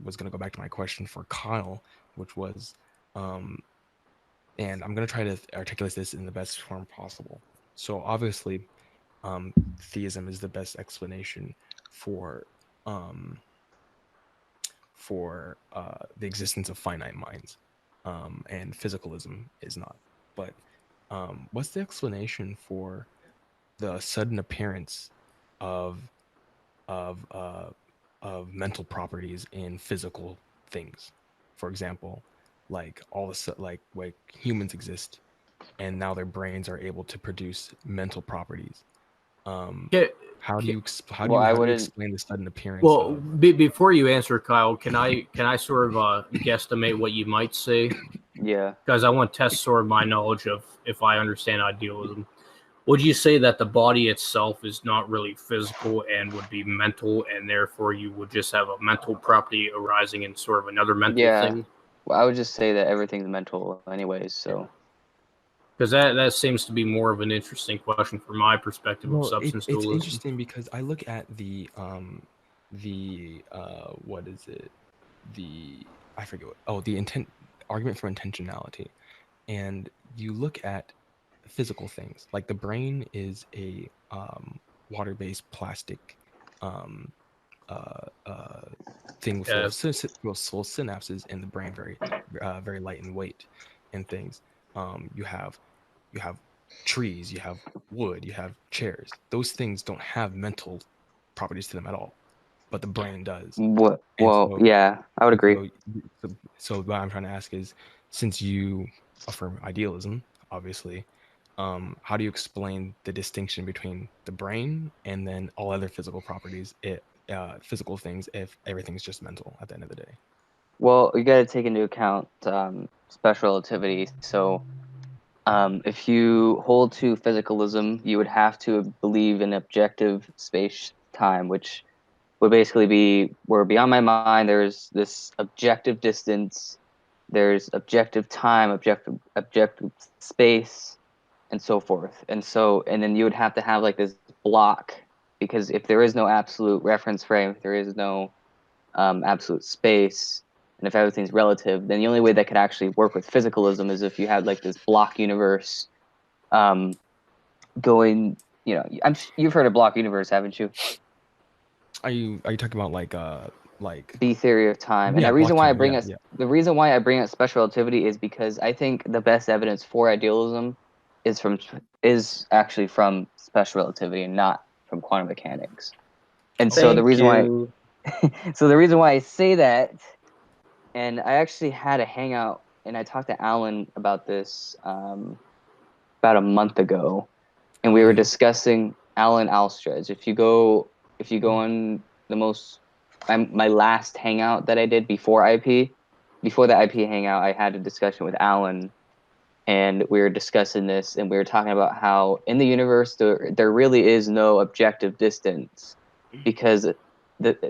was going to go back to my question for Kyle, which was, and I'm going to try to articulate this in the best form possible. So obviously, theism is the best explanation for um, the existence of finite minds, and physicalism is not. But what's the explanation for the sudden appearance of of uh, of mental properties in physical things? For example, like all the like humans exist, and now their brains are able to produce mental properties. Um, Okay, how do okay. you Well, I how do you wouldn't. explain the sudden appearance Well, of? before you answer, Kyle, can I sort of guesstimate what you might say? Yeah. Because I want to test sort of my knowledge of if I understand idealism. Would you say that the body itself is not really physical and would be mental, and therefore you would just have a mental property arising in sort of another mental Yeah. thing? Well, I would just say that everything's mental, anyways. So Because that seems to be more of an interesting question from my perspective of Well, substance it's dualism. interesting because I look at what is it? The I forget what, oh, the intent argument for intentionality. And you look at physical things like the brain is a water-based plastic um uh thing full of Yes. full synapses in the brain, very light in weight and things. You have you have trees, you have wood, you have chairs. Those things don't have mental properties to them at all, but the brain does. what? And Well, yeah, I would agree. so, so what I'm trying to ask is, since you affirm idealism, obviously, how do you explain the distinction between the brain and then all other physical properties, physical things, if everything's just mental at the end of the day? Well, you got to take into account special relativity. So, if you hold to physicalism, you would have to believe in objective space time, which would basically be where beyond my mind there's this objective distance, there's objective time, objective space, and so forth. And then you would have to have like this block, because if there is no absolute reference frame, if there is no absolute space, and if everything's relative, then the only way that could actually work with physicalism is if you had like this block universe um, going. You've heard of block universe, haven't you? Are you talking about like B theory of time. And yeah, block theory? Yeah, yeah. the reason why I bring up special relativity is because I think the best evidence for idealism is actually from special relativity and not from quantum mechanics. And so Okay. the Thank reason why you. so the reason why I say that, and I actually had a hangout and I talked to Alan about this about a month ago, and we Alan were who? discussing Alan Alstredge. If you go on the most my last hangout that I did before the IP hangout, I had a discussion with Alan, and we were discussing this, and we were talking about how in the universe there really is no objective distance, because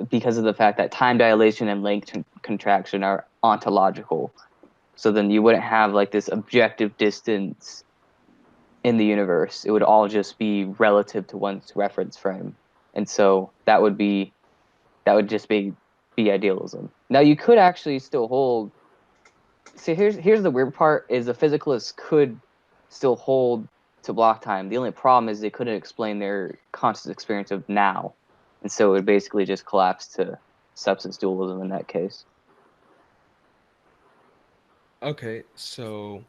because of the fact that time dilation and length contraction are ontological. So then you wouldn't have like this objective distance in the universe. It would all just be relative to one's reference frame. And so that would just be idealism. Now you could actually still hold. See, here's the weird part: is the physicalists could still hold to block time. The only problem is they couldn't explain their conscious experience of now, and so it would basically just collapse to substance dualism in that case. Okay, so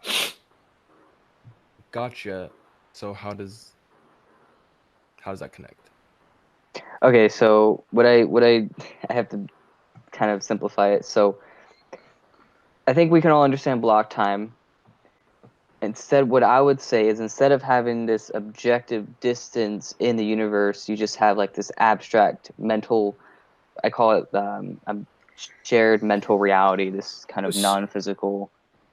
gotcha. So how does that connect? Okay, so I have to kind of simplify it. So I think we can all understand block time. Instead, what I would say is, instead of having this objective distance in the universe, you just have like this abstract mental, I call it a shared mental reality, this kind of non-physical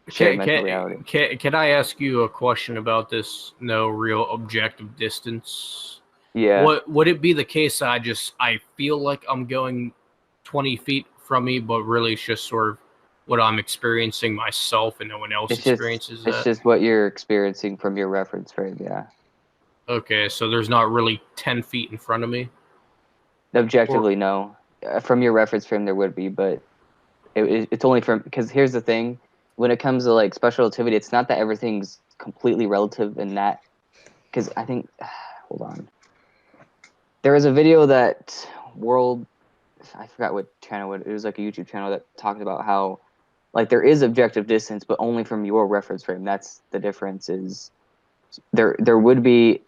shared Can, mental can, reality. can I ask you a question about this no real objective distance? Yeah. What would it be the case that I feel like I'm going 20 feet from me, but really it's just sort of what I'm experiencing myself and no one else experiences It's that? just what you're experiencing from your reference frame, yeah. Okay, so there's not really 10 feet in front of me? Or Objectively, no. From your reference frame, there would be, but It's only from, because here's the thing, when it comes to like special relativity, it's not that everything's completely relative in that, because I think hold on, there was a video that I forgot what channel it was, like a YouTube channel that talked about how like there is objective distance, but only from your reference frame. That's the difference. Is there would be,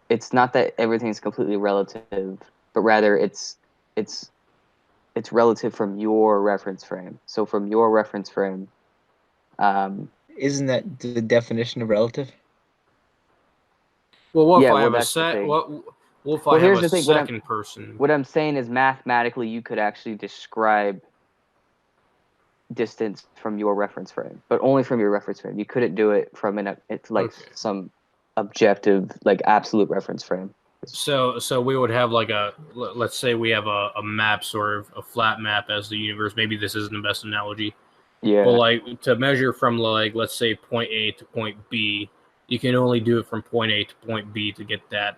it's not that everything's completely relative, but rather it's relative from your reference frame. So from your reference frame, Isn't that the definition of relative? Well, what if yeah. I Well, have a that's the set? thing. What if I Well, have here's a the thing. second person? What I'm saying is mathematically, you could actually describe distance from your reference frame, but only from your reference frame. You couldn't do it from it's like Okay. some objective, like absolute reference frame. So we would have like let's say we have a map, sort of a flat map as the universe. Maybe this isn't the best analogy, but Yeah. like to measure from like let's say point A to point B, you can only do it from point A to point B to get that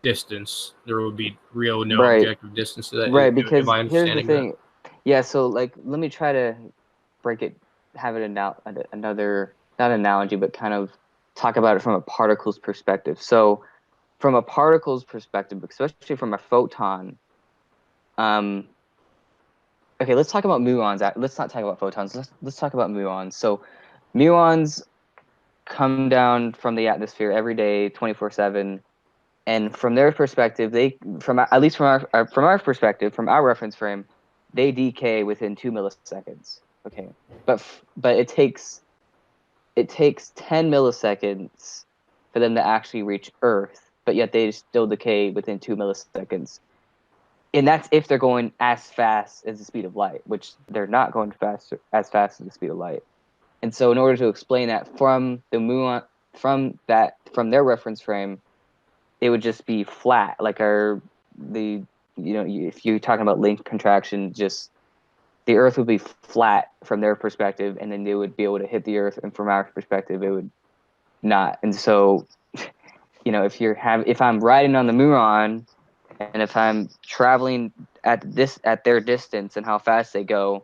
distance. There would be no Right. objective distance to that. Right. Am Because I here's the understanding that? thing. Yeah. So like, let me try to break it, have it another, not analogy, but kind of talk about it from a particle's perspective. So from a particle's perspective, especially from a photon, okay, let's talk about muons. Let's not talk about photons. Let's talk about muons. So muons come down from the atmosphere every day, 24/7, and from their perspective, from at least from our perspective, from our reference frame, they decay within 2 milliseconds. Okay, but it takes 10 milliseconds for them to actually reach Earth, but yet they still decay within 2 milliseconds. And that's if they're going as fast as the speed of light, which they're not going as fast as the speed of light. And so, in order to explain that from the muon, from their reference frame, it would just be flat, like if you're talking about length contraction, just the Earth would be flat from their perspective, and then they would be able to hit the Earth, and from our perspective, it would not. And so, if I'm riding on the muon, and if I'm traveling at their distance and how fast they go,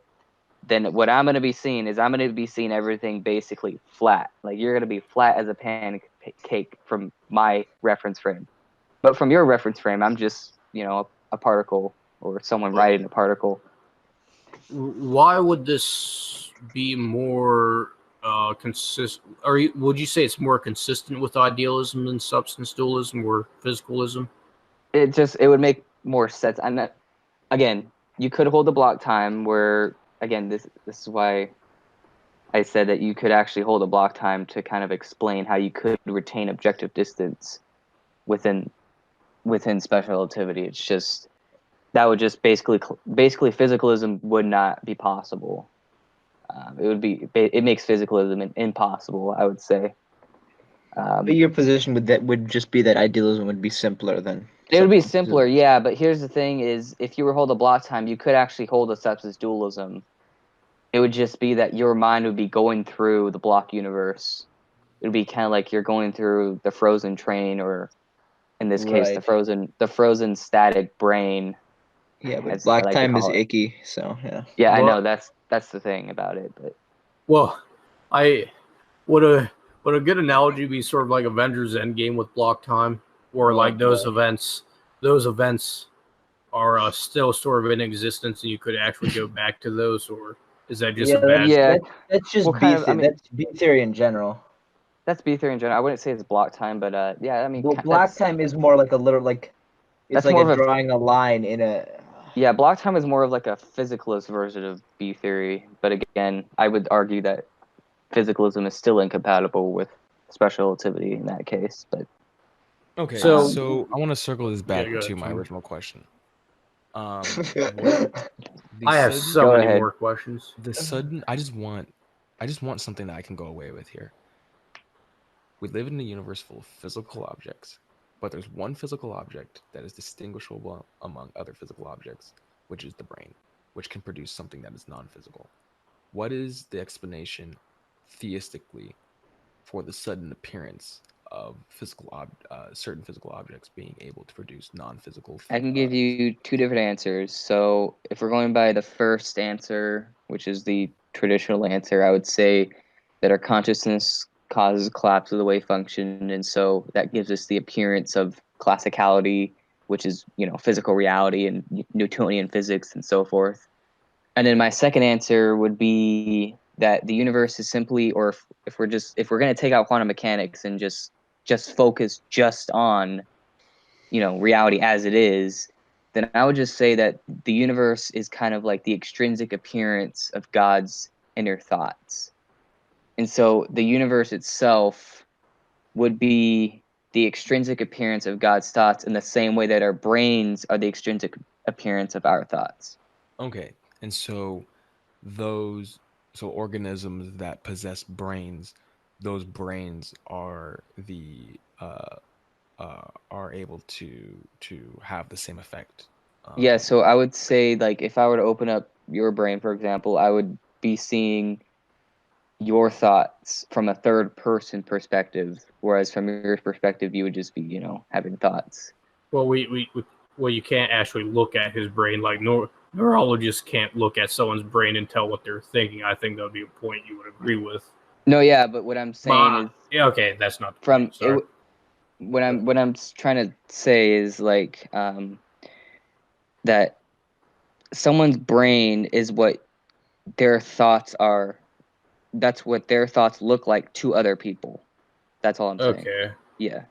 then what I'm going to be seeing is I'm going to be seeing everything basically flat. Like you're going to be flat as a pancake from my reference frame. But from your reference frame, I'm just, a particle or someone riding a particle. Why would this be more consistent? Or would you say it's more consistent with idealism than substance dualism or physicalism? It would make more sense. And that, again, you could hold the block time where, again, this is why I said that you could actually hold a block time to kind of explain how you could retain objective distance within special relativity. It's just that would just basically physicalism would not be possible. It makes physicalism impossible, I would say. But your position would just be that idealism would be simpler than It would be substance simpler, dualism. yeah. But here's the thing: is if you were hold a block time, you could actually hold a substance dualism. It would just be that your mind would be going through the block universe. It would be kind of like you're going through the frozen train, or in this case, Right. the frozen static brain, Yeah, but as I block like to time is call it. icky, so yeah. Yeah, I know Well, that's the thing about it. But well, I would a good analogy be sort of like Avengers Endgame with block time, where Oh, like those boy. events are still sort of in existence, and you could actually go back to those, or is that just a Yeah, bad? yeah, that's well, just kind of. I mean, that's B theory in general. that's B theory in general. I wouldn't say it's block time, but yeah, I mean, Block time is more like a little it's that's like more a of a drawing a line in a. yeah. Block time is more of like a physicalist version of B theory. But again, I would argue that physicalism is still incompatible with special relativity in that case. But Okay, So so I want to circle this back go to ahead, my Tom. original question. What the I have sudden so Go many ahead. more questions. I just want something that I can go away with here. We live in a universe full of physical objects, but there's one physical object that is distinguishable among other physical objects, which is the brain, which can produce something that is non-physical. What is the explanation theistically for the sudden appearance of certain physical objects being able to produce non-physical. I can give you two different answers. So if we're going by the first answer, which is the traditional answer, I would say that our consciousness causes collapse of the wave function, and so that gives us the appearance of classicality, which is physical reality and Newtonian physics and so forth. And then my second answer would be that the universe is simply, or if we're going to take out quantum mechanics and just focus just on reality as it is, then I would just say that the universe is kind of like the extrinsic appearance of God's inner thoughts. And so the universe itself would be the extrinsic appearance of God's thoughts in the same way that our brains are the extrinsic appearance of our thoughts. Okay, and so organisms that possess brains, those brains are able to have the same effect. Yeah, so I would say, like, if I were to open up your brain, for example, I would be seeing your thoughts from a third person perspective, whereas from your perspective, you would just be, having thoughts. Well, you can't actually look at his brain. Like neurologists can't look at someone's brain and tell what they're thinking. I think that would be a point you would agree with. No, yeah, but what I'm saying is, yeah, okay, that's not the from point. Sorry. what I'm trying to say is like that someone's brain is what their thoughts are. That's what their thoughts look like to other people. That's all I'm saying. Okay. Yeah.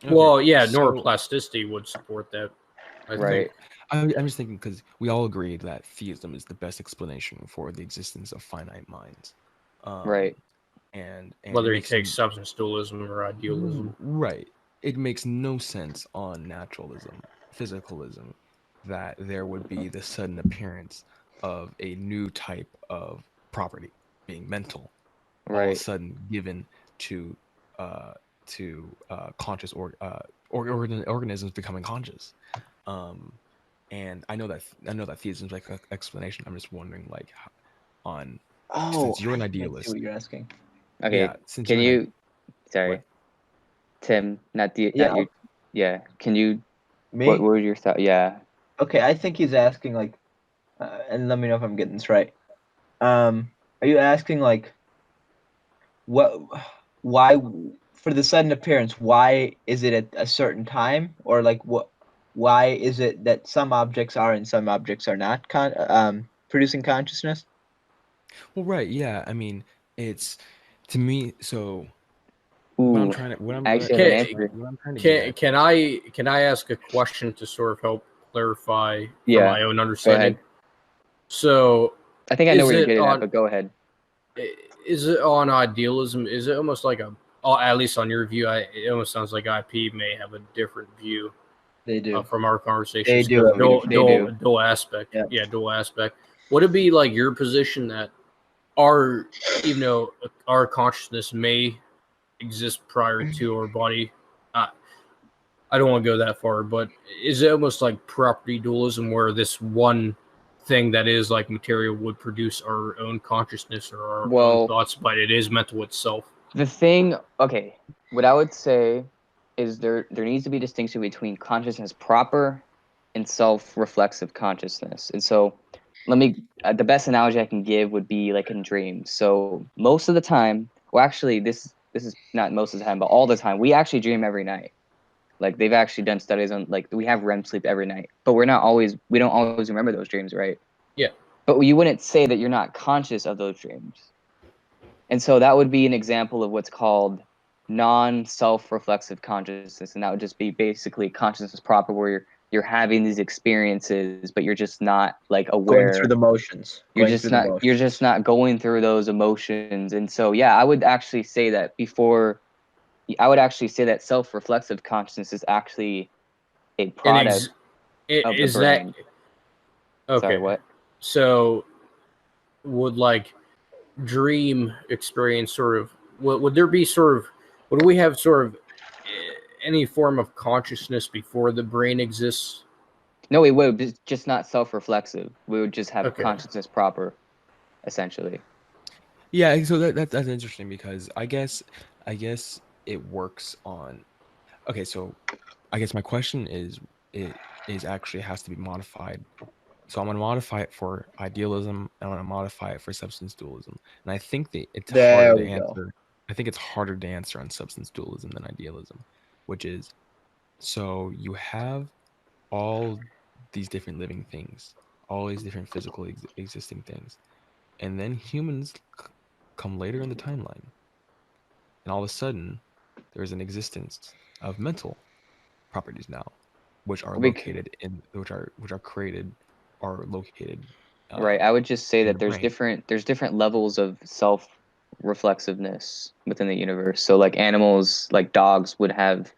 Okay, Well, yeah, so- neuroplasticity would support that. I Right. think. I'm just thinking because we all agree that theism is the best explanation for the existence of finite minds. Right. And Whether it you take substance dualism or idealism. right, it makes no sense on naturalism, physicalism, that there would be the sudden appearance of a new type of property being mental, all of a Right. sudden given to conscious organisms becoming conscious. And I know that theism is like an explanation. I'm just wondering, like, since you're an I see idealist, what you're asking. Okay. yeah, since Can you're you? Sorry, what? Tim. Not Yeah. you. Yeah. Can you? Me? What were your thoughts? Yeah. Okay, I think he's asking like, and let me know if I'm getting this right. Are you asking like, why, for the sudden appearance? Why is it at a certain time, or like why is it that some objects are and some objects are not producing consciousness? Well, right, yeah. I mean, it's to me. So Ooh. I actually have an answer. what I'm trying to get at. Can I ask a question to sort of help clarify from Yeah, my own understanding? ahead. So I think I know is where you're it getting on- at, but go ahead. Is it on idealism? Is it almost like at least on your view, it almost sounds like IP may have a different view They do. from our conversation. They do. They do. Dual aspect. Yeah. Yeah, dual aspect. Would it be like your position that even though our consciousness may exist prior to our body, I don't want to go that far, but is it almost like property dualism where this one thing that is like material would produce our own consciousness or our own thoughts, but it is mental itself? The thing, okay, what I would say is there needs to be a distinction between consciousness proper and self-reflexive consciousness. And so the best analogy I can give would be like in dreams. So most of the time, well, actually, this is not most of the time, but all the time, we actually dream every night. Like they've actually done studies on, like, we have REM sleep every night, but we don't always remember those dreams, right? Yeah. But you wouldn't say that you're not conscious of those dreams. And so that would be an example of what's called non-self-reflexive consciousness, and that would just be basically consciousness proper, where you're having these experiences, but you're just not like aware. Going through the motions. You're just not going through those emotions. And so, yeah, I would actually say that self-reflexive consciousness is actually a product of the brain. Okay? Sorry, what? So would like dream experience sort of would there be sort of would we have sort of any form of consciousness before the brain exists? No, it would, just not self-reflexive. We would just have consciousness proper, essentially. Yeah, so that's interesting because I guess it works on. Okay, so I guess my question is, it is actually has to be modified. So I'm going to modify it for idealism, and I'm going to modify it for substance dualism. And I think that it's harder There to we go. answer. I think it's harder to answer on substance dualism than idealism, which is, so you have all these different living things, all these different physical existing things, and then humans come later in the timeline, and all of a sudden, there's an existence of mental properties now, which are Bec- located in which are created or located right. uh, I would just say in that the brain. there's different levels of self reflexiveness within the universe. So like animals, like dogs, would have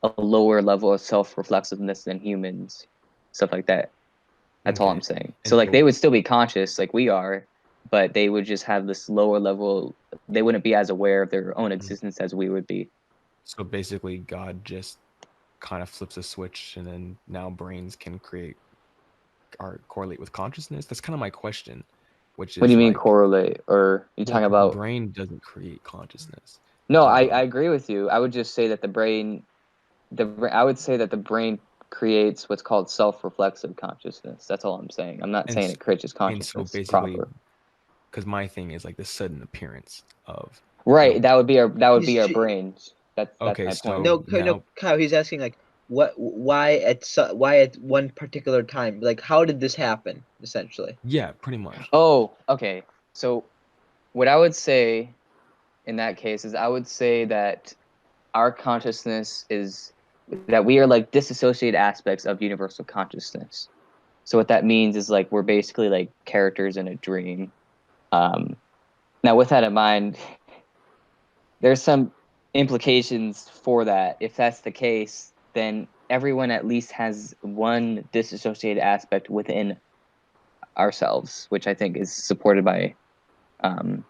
a lower level of self reflexiveness than humans, stuff like that. That's all I'm Okay, saying. So and like they so would still be conscious like we are, but they would just have this lower level. They wouldn't be as aware of their own mm, existence as we would be. so basically, God just kind of flips a switch, and then now brains can create or correlate with consciousness. That's kind of my question, which What do you is mean like, correlate? Or you well, talking because the about? brain doesn't create consciousness. No, I The agree with you. I would just say that I would say that the brain creates what's called self-reflexive consciousness. That's all I'm saying. I'm not and saying s- it creates and so consciousness basically, proper. because my thing is like the sudden appearance of, Right. yo, That would be our He's, brains. That's okay, my point. so no, no, now, Kyle. He's asking like, why at one particular time? Like, how did this happen? Essentially. yeah, pretty much. Oh, okay. So what I would say in that case is I would say that our consciousness is that we are like disassociated aspects of universal consciousness. So what that means is like we're basically like characters in a dream. Um, Now, with that in mind, there's some implications for that. If that's the case, then everyone at least has one disassociated aspect within ourselves, which I think is supported by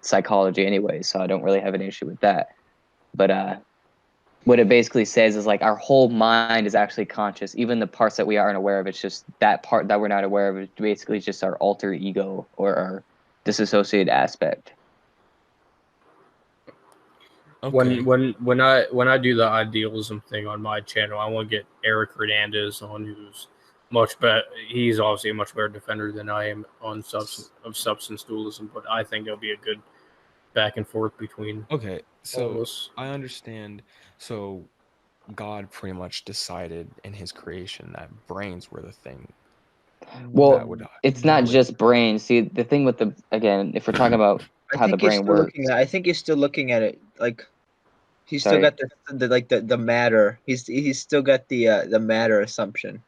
psychology anyway. So I don't really have an issue with that. But what it basically says is like our whole mind is actually conscious. Even the parts that we aren't aware of, it's just that part that we're not aware of is basically just our alter ego or our disassociated aspect. Okay, When I do the idealism thing on my channel, I want to get Eric Hernandez on, who's much better. He's obviously a much better defender than I am on substance dualism, but I think it'll be a good back and forth between okay, all of so us. I understand. So God pretty much decided in his creation that brains were the thing that Well, would it's that not would just brain. See, the thing with again, if we're talking about I how the think he's brain still looking works, at. I think he's still looking at it like he's still sorry, got the like the matter. He's still got the matter assumption.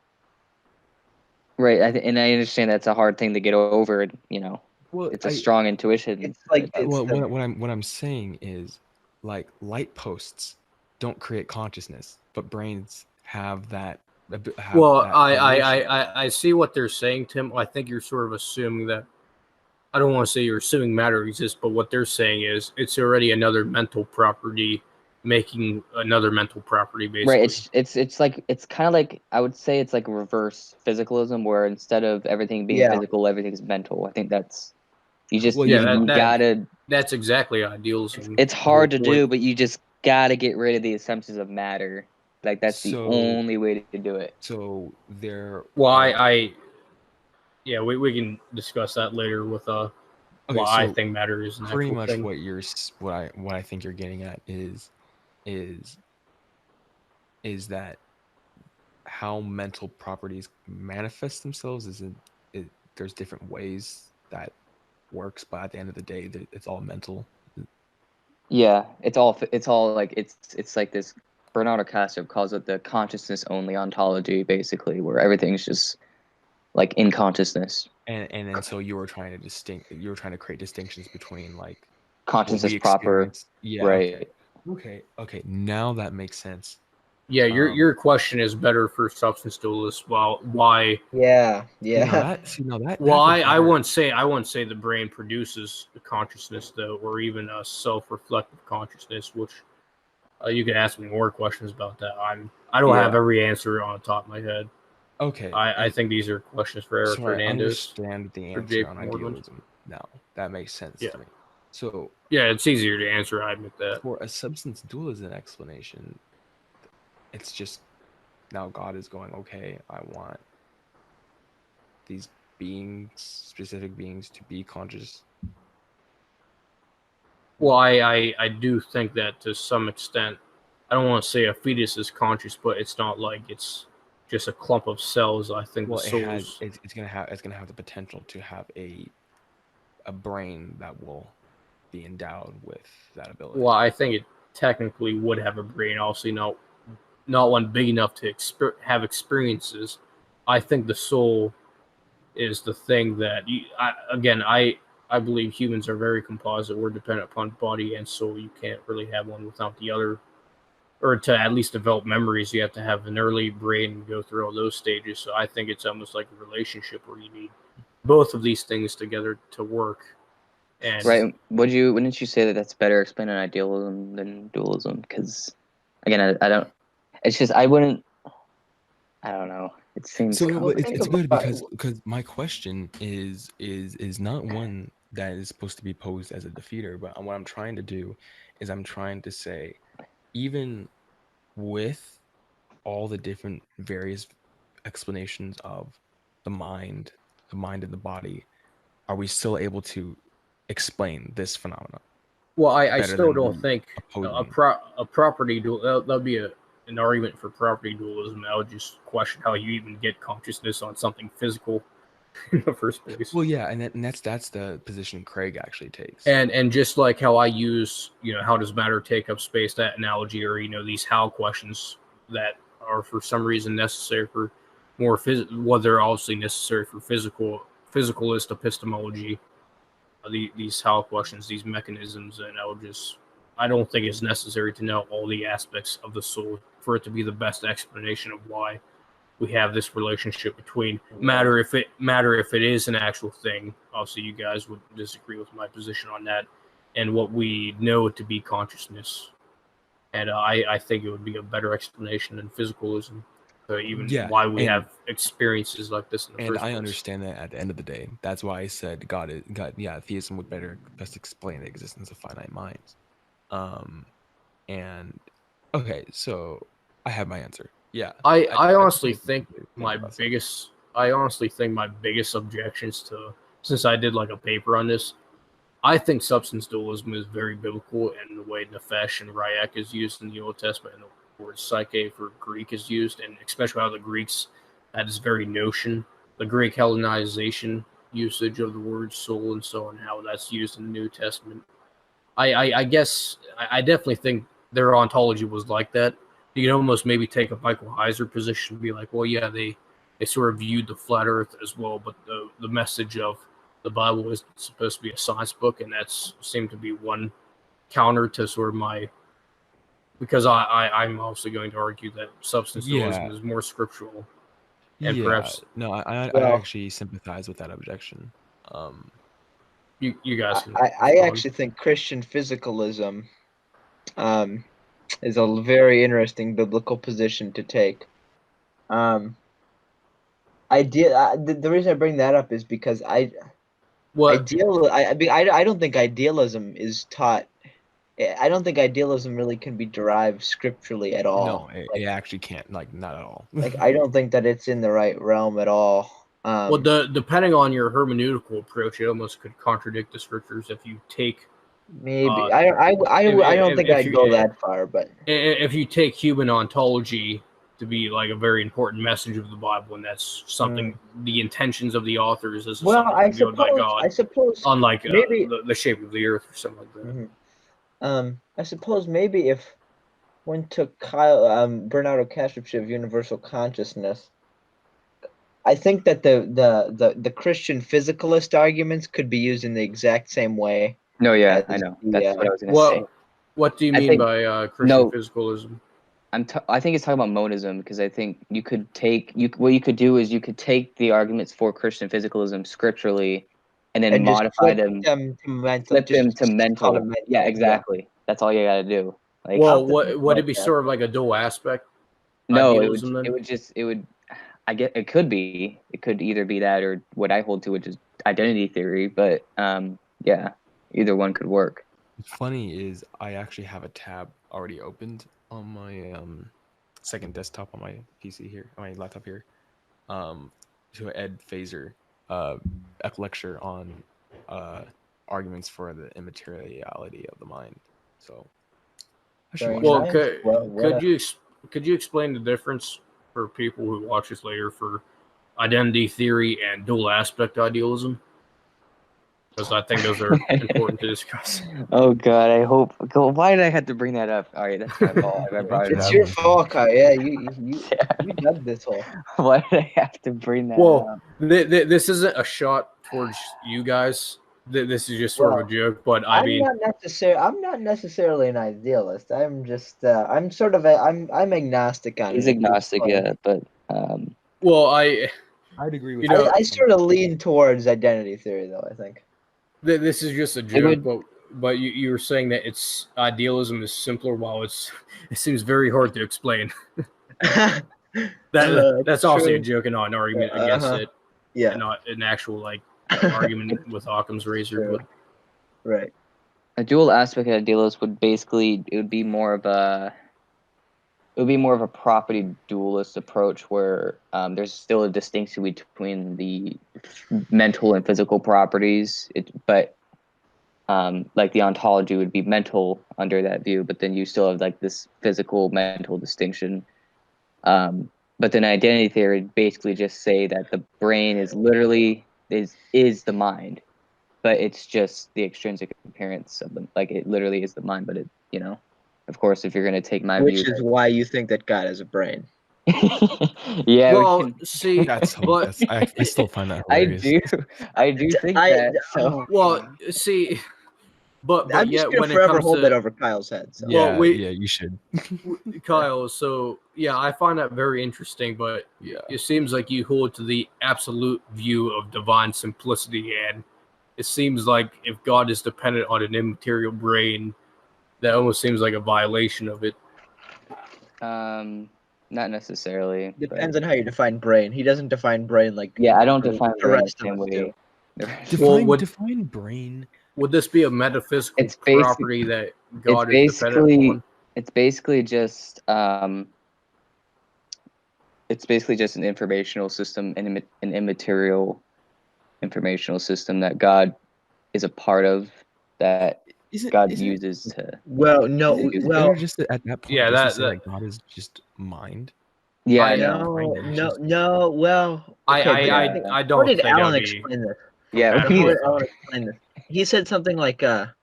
right? And I understand that's a hard thing to get over. well It's a I strong intuition. It's like it's well, the what I'm saying is, like, light posts don't create consciousness, but brains have Well, that correlation. I see what they're saying, Tim. I think you're sort of assuming that. I don't want to say you're assuming matter exists, but what they're saying is it's already another mental property making another mental property, Right. basically. It's kind of like I would say it's like reverse physicalism, where instead of everything being yeah. physical, everything's mental. I think that's you just Well, Yeah, you gotta. that's exactly It's idealism. it's The whole hard to point. do, but you just gotta get rid of the assumptions of matter. Like that's the so only way to do it. so there Well, are yeah, we can discuss that later with okay. why I So think matter is an pretty actual much thing. what I think you're getting at is is that how mental properties manifest themselves there's different ways that works, but at the end of the day, it's all mental. Yeah, it's all like it's like this. Bernardo Castro calls it the consciousness only ontology, basically, where everything's just like in consciousness. And then so you were trying to create distinctions between like what Consciousness we proper, experience. Yeah, okay. right? Okay, now that makes sense. Yeah, Um your question is better for substance dualists. Well, why? Yeah, see now yeah. that see now that Well, that's a I better. wouldn't say the brain produces the consciousness though, or even a self-reflective consciousness. Which you can ask me more questions about that. I don't have Yeah. every answer on the top of my head. Okay, I think these are questions for Eric so I Hernandez understand the or answer Jake on Morland. idealism now. That makes sense Yeah. to me. So Yeah, it's easier to answer. I admit that. for a substance dualism explanation, it's just now God is going, okay, I want these beings, specific beings, to be conscious. Well, I do think that to some extent, I don't want to say a fetus is conscious, but it's not like it's just a clump of cells. I think Well, the soul's. it's gonna have the potential to have a brain that will be endowed with that ability. Well, I think it technically would have a brain. Obviously, not one big enough to have experiences. I think the soul is the thing that I believe humans are very composite. We're dependent upon body and soul. You can't really have one without the other. Or to at least develop memories, you have to have an early brain and go through all those stages. So I think it's almost like a relationship where you need both of these things together to work. And Right? Wouldn't you say that that's better explained in idealism than dualism? Because again, I don't. It's just I wouldn't. I don't know. It seems. So no, but think it's good about because my question is not one that is supposed to be posed as a defeater, but what I'm trying to do is I'm trying to say, even with all the different various explanations of the mind, and the body, are we still able to explain this phenomenon well, I better still than don't the think opposing? a property dual that'll be an argument for property dualism. I would just question how you even get consciousness on something physical in the first place. Well, yeah, and that's the position Craig actually takes. And just like how I use, how does matter take up space, that analogy, or these how questions that are for some reason necessary for more well, they're obviously necessary for physicalist epistemology. These how questions, these mechanisms, and I don't think it's necessary to know all the aspects of the soul for it to be the best explanation of why we have this relationship between matter. If it is an actual thing, obviously you guys would disagree with my position on that, and what we know to be consciousness. And I think it would be a better explanation than physicalism, even Yeah, why we and have experiences like this in the and first I place. understand that at the end of the day. That's why I said God, yeah, theism would best explain the existence of finite minds. Um, and okay, so I have my answer. Yeah, I I honestly completely think think about that. I honestly think my biggest objections to, since I did like a paper on this, I think substance dualism is very biblical, and the way nefesh and rayak is used in the Old Testament, and the word psyche for Greek is used, and especially how the Greeks had this very notion, the Greek Hellenization usage of the word soul and so on, how that's used in the New Testament. I guess I definitely think their ontology was like that. You can almost maybe take a Michael Heiser position and be like, well, yeah, they sort of viewed the flat Earth as well, but the message of the Bible is supposed to be a science book, and that's seemed to be one counter to sort of my, because I'm also going to argue that substance dualism Yeah, is more scriptural and yeah. perhaps No, I well, actually sympathize with that objection. Um, you guys can I respond. actually think Christian physicalism is a very interesting biblical position to take. The reason I bring that up is because What I don't think idealism is taught. I don't think idealism really can be derived scripturally at no, all. it actually can't, like, not at all. I don't think that it's in the right realm at all. Well, depending on your hermeneutical approach, it almost could contradict the scriptures if you take Maybe uh, I don't think if I'd go you that far, but if you take human ontology to be like a very important message of the Bible, and that's something the intentions of the authors. This is well, something revealed by God, I suppose unlike maybe. the shape of the earth or something like that. Mhm. I suppose maybe if one took Bernardo Kastrup's of universal consciousness, I think that the Christian physicalist arguments could be used in the exact same way No, yeah, as I know. That's what the I was gonna say. What do you I mean think by Christian no. physicalism? I think it's talking about monism because I think you could what you could do is you could take the arguments for Christian physicalism scripturally, and then and just modify flip them, them to mental, flip them to just call them mental. Yeah, mental. Yeah, exactly. That's all you got to do. Like, I'll Well, have to what think would about it be that. sort of like a dual aspect no, idealism then? it would. I get it could be. It could either be that or what I hold to, which is identity theory. But yeah, either one could work. What's funny is I actually have a tab already opened on my second desktop on my PC here, on my laptop here, to Ed Phaser a lecture on arguments for the immateriality of the mind. So I should Very watch Well, that. nice. Well, what could you explain the difference for people who watch this later for identity theory and dual aspect idealism? Because I think those are important to discuss. Oh God, I hope. Why did I have to bring that up? All right, that's my fault. I brought it It's up. your fault, Kyle. Yeah, you dug this hole. Why did I have to bring that Well, up? this isn't a shot towards you guys. This is just sort of a joke. But I mean, I'm not necessarily an idealist. I'm just I'm sort of I'm agnostic on He's it. agnostic, yeah, but well, I'd agree with You know, I sort of lean towards identity theory, though. I think. this is just a joke. But you were saying that it's idealism is simpler, while it seems very hard to explain. That's obviously a joke and not an argument against it. Yeah. And not an actual like argument with Occam's razor. True. But Right. a dual aspect of idealist would be more of a property dualist approach where there's still a distinction between the mental and physical properties. But like the ontology would be mental under that view, but then you still have like this physical mental distinction. But then identity theory would basically just say that the brain is literally is the mind, but it's just the extrinsic appearance of them. Like it literally is the mind, but it, you know, of course, if you're going to take my Which view, is why you think that God has a brain. yeah. well, see, That's but I still find that I hilarious. do think that. So well, see, but I'm just yet gonna when it forever comes hold to that over Kyle's head. So. Yeah, Well, yeah, you should. Kyle, so yeah, I find that very interesting, but Yeah. it seems like you hold to the absolute view of divine simplicity, and it seems like if God is dependent on an immaterial brain, that almost seems like a violation of it. not necessarily. Depends on how you define brain. He doesn't define brain like Yeah, I don't define the brain the rest of same us way. do. Define brain. Would this be a metaphysical It's basic- property that God is dependent upon? It's basically just an informational system, an immaterial informational system that God is a part of, that God uses to. Well, no, Isn't it well, better just at that point Yeah, just to say that- that God is just mind? Yeah, I Yeah, know. no. Well, okay, I how don't did think Alan that'd be. explain this? Yeah, compatible How with did Alan explain this? He said something like, that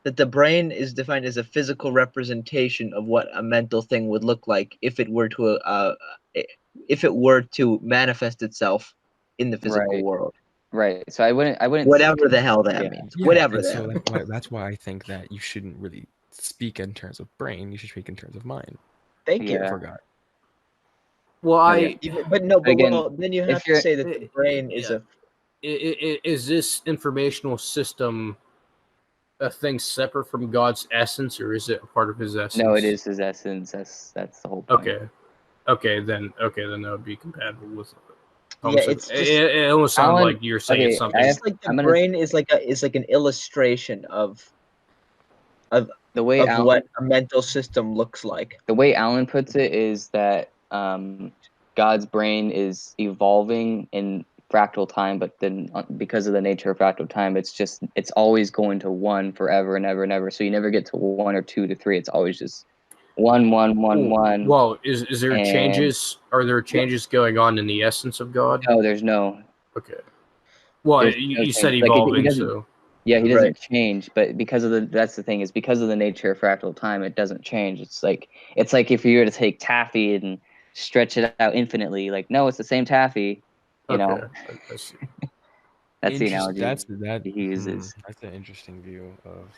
the brain is defined as a physical representation of what a mental thing would look like if it were to manifest itself in the physical Right. world. Right. So I wouldn't. Whatever the hell that means. Yeah, Whatever and that. so means. that's why I think that you shouldn't really speak in terms of brain. You should speak in terms of mind. Thank you. Yeah. For God. Well, But no, but Again, well, then you if have to you're- say that the brain is yeah. a. Is this informational system a thing separate from God's essence, or is it a part of His essence? No, it is his essence. That's the whole point. Okay, then that would be compatible with. Yeah, it's just, it almost sounds Alan, like you're saying okay, something. it's like the brain is like an illustration of the way what a mental system looks like. The way Alan puts it is that God's brain is evolving in fractal time, but then because of the nature of fractal time, it's always going to one forever and ever and ever. So you never get to 1 or 2 to 3. It's always just 1, 1, 1, 1. Well, is there changes? Are there changes going on in the essence of God? No, there's no. Okay. Well, There's you said evolving, so. Yeah, he doesn't change, but that's the thing, is because of the nature of fractal time, it doesn't change. It's like if you were to take taffy and stretch it out infinitely, like, no, it's the same taffy, you know. I see. That's the analogy That he uses. That's an interesting view of.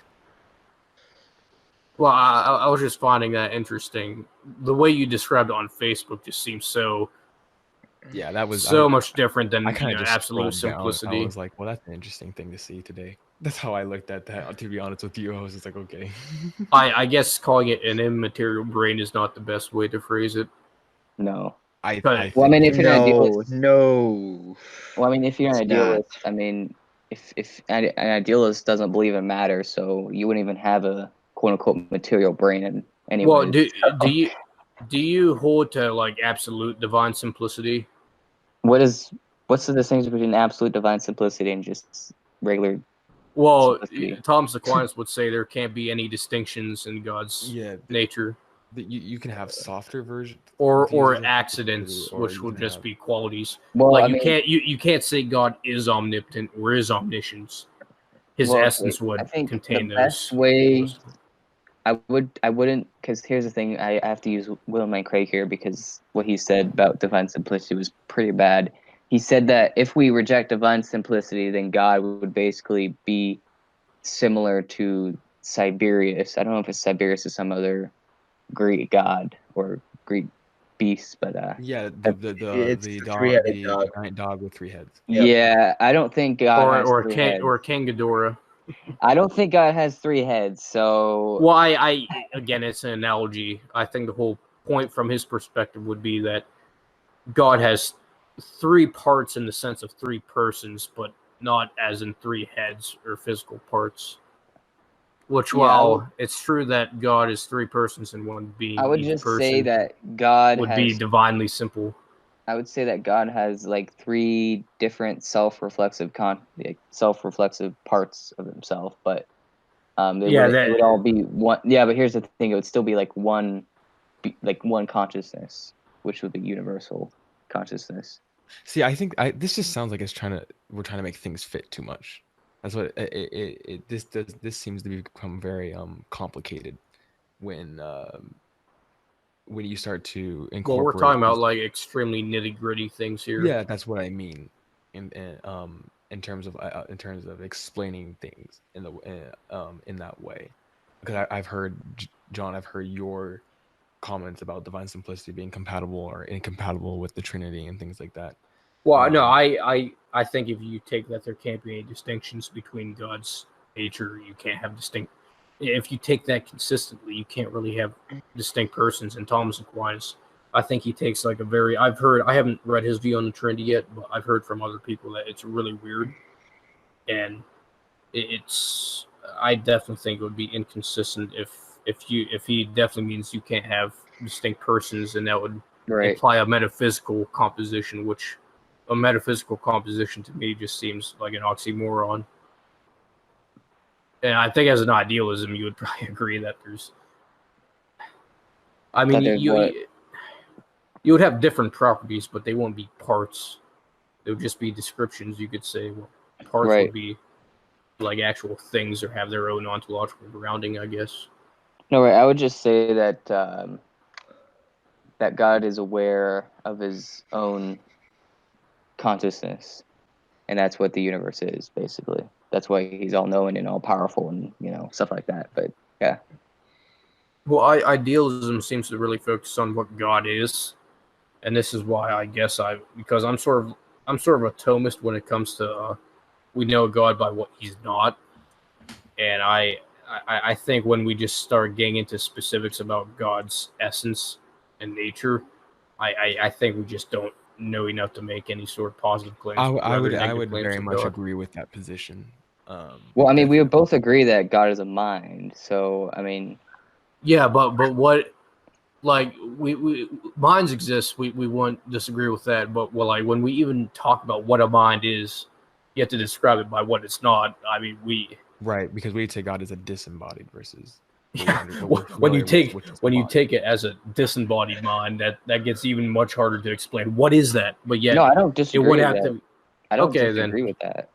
Well, I was just finding that interesting. The way you described it on Facebook just seems so. Yeah, that was so much different than I kind of just absolute scrolled down. simplicity. I was like, well, that's an interesting thing to see today. That's how I looked at that. To be honest with you, I was just like, okay. I guess calling it an immaterial brain is not the best way to phrase it. No. I Well, I mean, think if you're an No, idealist, no. well, I mean, if you're an It's idealist, not. I mean, if an idealist doesn't believe in matter, so you wouldn't even have a quote unquote material brain, Well, anyways. do you hold to like absolute divine simplicity? What's the distinction between absolute divine simplicity and just regular Well, simplicity? Thomas Aquinas would say there can't be any distinctions in God's yeah, nature, you can have softer versions or of simplicity, accidents, or which you would can just have be qualities. Well, Like I mean, you can't say God is omnipotent or is omniscience. His well, okay, essence I would think the contain best those. way I wouldn't, because here's the thing, I have to use William Lane Craig here because what he said about divine simplicity was pretty bad. He said that if we reject divine simplicity, then God would basically be similar to Siberius. I don't know if it's Siberius or some other Greek god or Greek beast, but yeah It's the the dog three-headed the dog. giant dog with three heads. Yep. yeah, I don't think God has three heads. Or King Ghidorah. I don't think God has three heads. So Well, I again, it's an analogy. I think the whole point from his perspective would be that God has three parts in the sense of three persons, but not as in three heads or physical parts. Which, yeah, while it's true that God is three persons in one I being, would each just say person that God would be has divinely simple. I would say that God has like three different self-reflexive parts of himself, but Yeah, it would all be one. Yeah, but here's the thing: it would still be like one consciousness, which would be universal consciousness. See, I think this just sounds like we're trying to make things fit too much. That's what this seems to become very complicated when you start to well, we're incorporate talking about these. like extremely nitty gritty things here. Yeah, that's what I mean in terms of explaining things in that way. Because I've heard John, I've heard your comments about divine simplicity being compatible or incompatible with the Trinity and things like that. Well, no, Um, I think if you take that there can't be any distinctions between God's nature, you can't have distinct. If you take that consistently, you can't really have distinct persons. And Thomas Aquinas, I think he takes like a very. I haven't read his view on the Trinity yet, but I've heard from other people that it's really weird, and it's. I definitely think it would be inconsistent if he definitely means you can't have distinct persons, and that would Right. imply a metaphysical composition, which a metaphysical composition to me just seems like an oxymoron. And I think as an idealism, you would probably agree that there's. I mean, That there's what? you would have different properties, but they won't be parts. They would just be descriptions. You could say, well, parts Right. would be like actual things or have their own ontological grounding, I guess. No, right. I would just say that that God is aware of his own consciousness, and that's what the universe is, basically. That's why he's all knowing and all powerful and stuff like that. But yeah. Well, idealism seems to really focus on what God is, and this is why I guess because I'm sort of a Thomist when it comes to we know God by what he's not, and I think when we just start getting into specifics about God's essence and nature, I think we just don't know enough to make any sort of positive claims, but rather I negative would claims very of much God. agree with that position. Well, I mean, we would Definitely. both agree that God is a mind. So, I mean, Yeah, but what like we minds exist. We won't disagree with that. But well, like when we even talk about what a mind is, you have to describe it by what it's not. I mean, Right, because we take God as a disembodied versus yeah, we're when you familiar with which is the body. take it as a disembodied mind, that gets even much harder to explain. What is that? But no, yet I don't it would disagree with have that. to. I don't Okay, then disagree with that.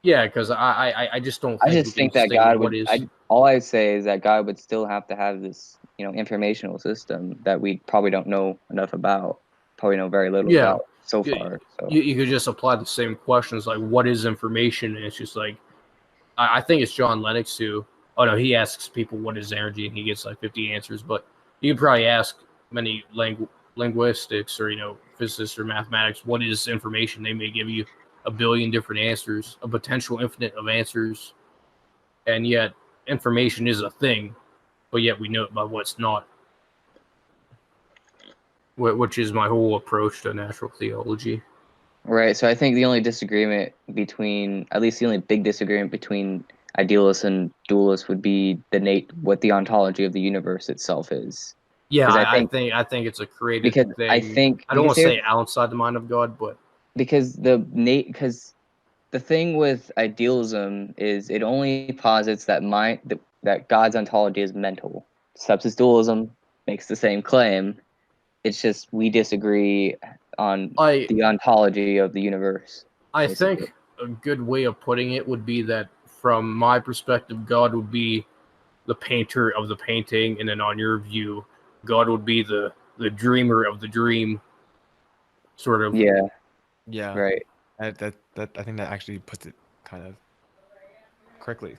yeah, because I just don't I think we just can think that distinguish God what would. is. All I say is that God would still have to have this, informational system that we probably don't know enough about. Probably know very little Yeah, about so you, far. So, you could just apply the same questions like what is information, and it's just like I think it's John Lennox who. Oh no, he asks people what is energy, and he gets like 50 answers. But you could probably ask many linguistics or physicists or mathematics what is information. They may give you a billion different answers, a potential infinite of answers, and yet information is a thing, but yet we know it by what's not. which is my whole approach to natural theology. Right. So I think the only disagreement between, at least the only big disagreement between idealists and dualists would be what the ontology of the universe itself is. Yeah, 'Cause I think it's a created because thing. I think I don't want because to here say outside the mind of God, but because the thing with idealism is it only posits that that God's ontology is mental. Substance dualism makes the same claim. It's just we disagree on I the ontology of the universe. I Basically. think a good way of putting it would be that from my perspective, God would be the painter of the painting, and then on your view, God would be the dreamer of the dream, sort of. Yeah. Yeah, Right. that I think that actually puts it kind of correctly.